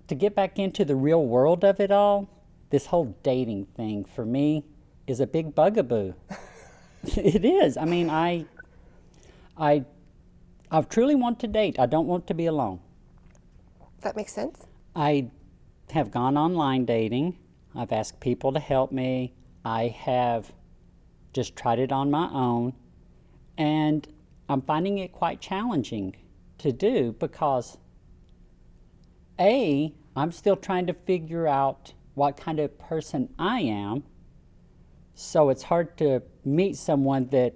to get back into the real world of it all, this whole dating thing for me is a big bugaboo. It is. I mean, I, I truly want to date. I don't want to be alone. That makes sense. I have gone online dating. I've asked people to help me. I have just tried it on my own. And I'm finding it quite challenging to do because I'm still trying to figure out what kind of person I am. So it's hard to meet someone that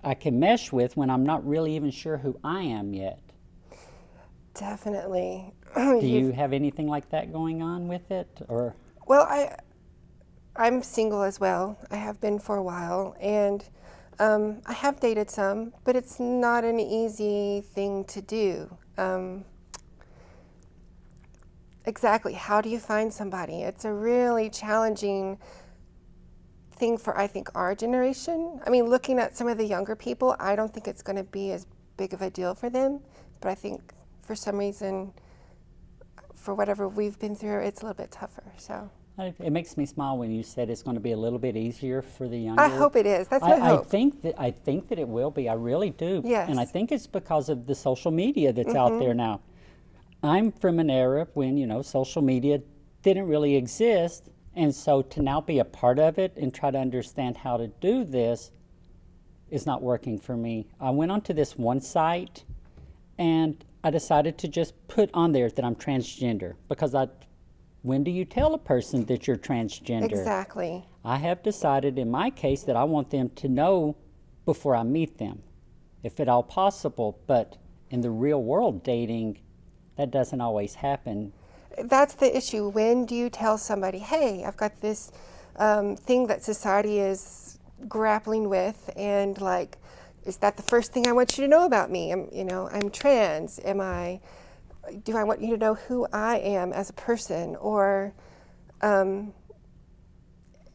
I can mesh with when I'm not really even sure who I am yet. Definitely. Do you have anything like that going on with it, or? Well, I'm single as well. I have been for a while, and I have dated some, but it's not an easy thing to do. Exactly. How do you find somebody? It's a really challenging thing for, I think, our generation. I mean, looking at some of the younger people, I don't think it's going to be as big of a deal for them, but I think for some reason, for whatever we've been through, it's a little bit tougher. So It makes me smile when you said it's going to be a little bit easier for the younger. I hope it is. That's my hope. I think that it will be. I really do. Yes. And I think it's because of the social media that's out there now. I'm from an era when, social media didn't really exist. And so to now be a part of it and try to understand how to do this is not working for me. I went onto this one site and I decided to just put on there that I'm transgender because when do you tell a person that you're transgender? Exactly. I have decided in my case that I want them to know before I meet them, if at all possible. But in the real world dating, that doesn't always happen. That's the issue. When do you tell somebody, hey, I've got this thing that society is grappling with, and like, is that the first thing I want you to know about me? I'm trans. Do I want you to know who I am as a person, or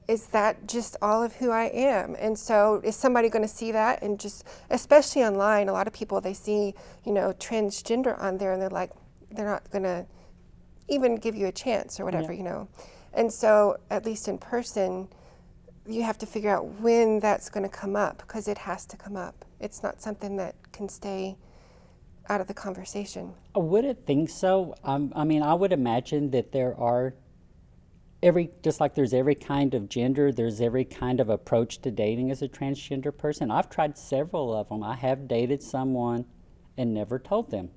is that just all of who I am? And so is somebody going to see that? And just, especially online, a lot of people, they see, transgender on there and they're not going to even give you a chance or whatever, Yeah. And so at least in person, you have to figure out when that's going to come up, because it has to come up. It's not something that can stay out of the conversation. I wouldn't think so. I mean, I would imagine that there are just like there's every kind of gender, there's every kind of approach to dating as a transgender person. I've tried several of them. I have dated someone and never told them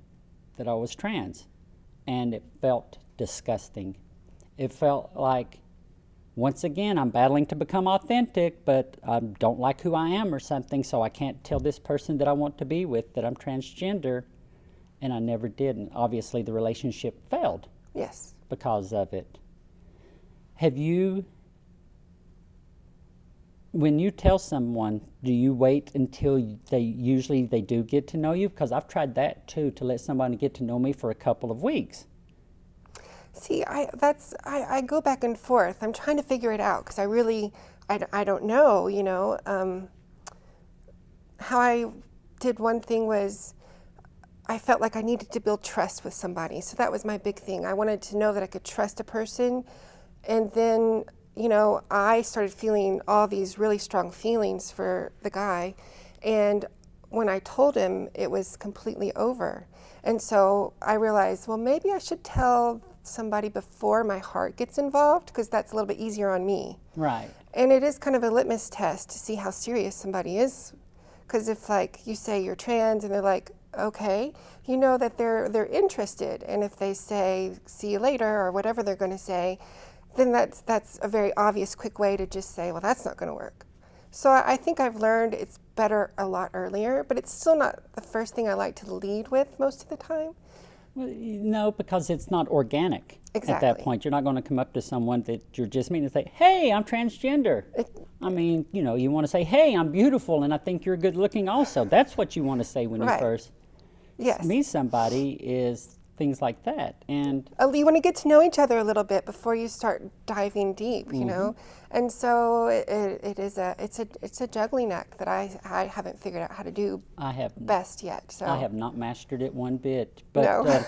that I was trans. And it felt disgusting. It felt like, once again, I'm battling to become authentic, but I don't like who I am or something, so I can't tell this person that I want to be with that I'm transgender. And I never did. And obviously the relationship failed. Yes. Because of it. When you tell someone, do you wait until they do get to know you? Because I've tried that too, to let somebody get to know me for a couple of weeks. See, I go back and forth. I'm trying to figure it out because I don't know, how I did one thing was I felt like I needed to build trust with somebody. So that was my big thing. I wanted to know that I could trust a person. And then, I started feeling all these really strong feelings for the guy. And when I told him, it was completely over. And so I realized, well, maybe I should tell somebody before my heart gets involved, because that's a little bit easier on me. Right. And it is kind of a litmus test to see how serious somebody is. Because if, like, you say you're trans and they're like, okay, you know that they're interested. And if they say, see you later, or whatever they're going to say, then that's a very obvious, quick way to just say, well, that's not going to work. So I think I've learned it's better a lot earlier, but it's still not the first thing I like to lead with most of the time. Well, no, because it's not organic. Exactly. At that point, you're not going to come up to someone that you're just meeting and say, hey, I'm transgender. I mean, you want to say, hey, I'm beautiful and I think you're good looking also. That's what you want to say when you Right. first Yes. meet somebody, is things like that. And You want to get to know each other a little bit before you start diving deep, you know. And so it's a juggling act that I haven't figured out how to do I have best yet. So I have not mastered it one bit. But No.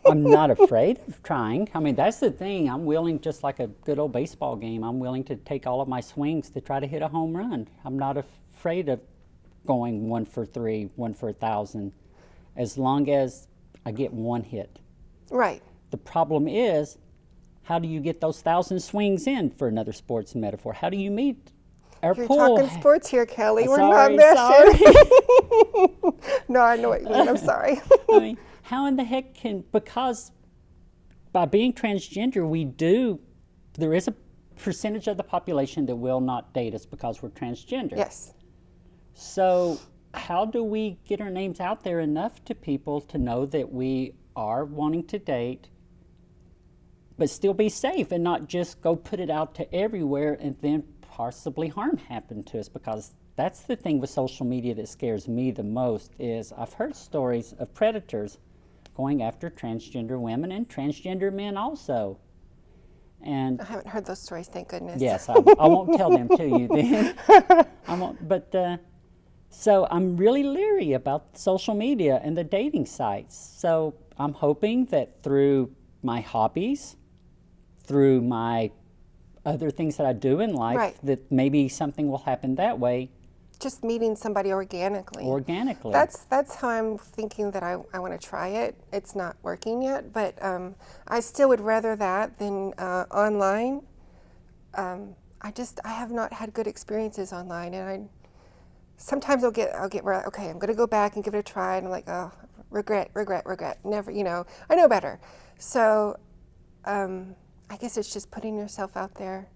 I'm not afraid of trying. I mean, that's the thing. I'm willing, just like a good old baseball game, I'm willing to take all of my swings to try to hit a home run. I'm not afraid of going 1 for 3, 1 for 1,000, as long as I get one hit. Right. The problem is, how do you get those 1,000 swings in, for another sports metaphor? How do you meet our You're pool? talking sports here, Kelly. We're Sorry, not sorry. meshing. No, I know what you mean. I'm sorry. I mean, how in the heck because by being transgender, there is a percentage of the population that will not date us because we're transgender. Yes. So how do we get our names out there enough to people to know that we are wanting to date, but still be safe and not just go put it out to everywhere and then possibly harm happen to us? Because that's the thing with social media that scares me the most. Is I've heard stories of predators going after transgender women and transgender men also. And I haven't heard those stories, thank goodness. yes, I won't tell them to you then. I won't, but so I'm really leery about social media and the dating sites. So I'm hoping that through my hobbies, through my other things that I do in life, Right. that maybe something will happen that way, Just meeting somebody organically. organically. That's how I'm thinking that I want to try it. It's not working yet, but I still would rather that than online. I have not had good experiences online, and sometimes I'll get okay, I'm going to go back and give it a try, and I'm like, oh, regret, never, I know better. So I guess it's just putting yourself out there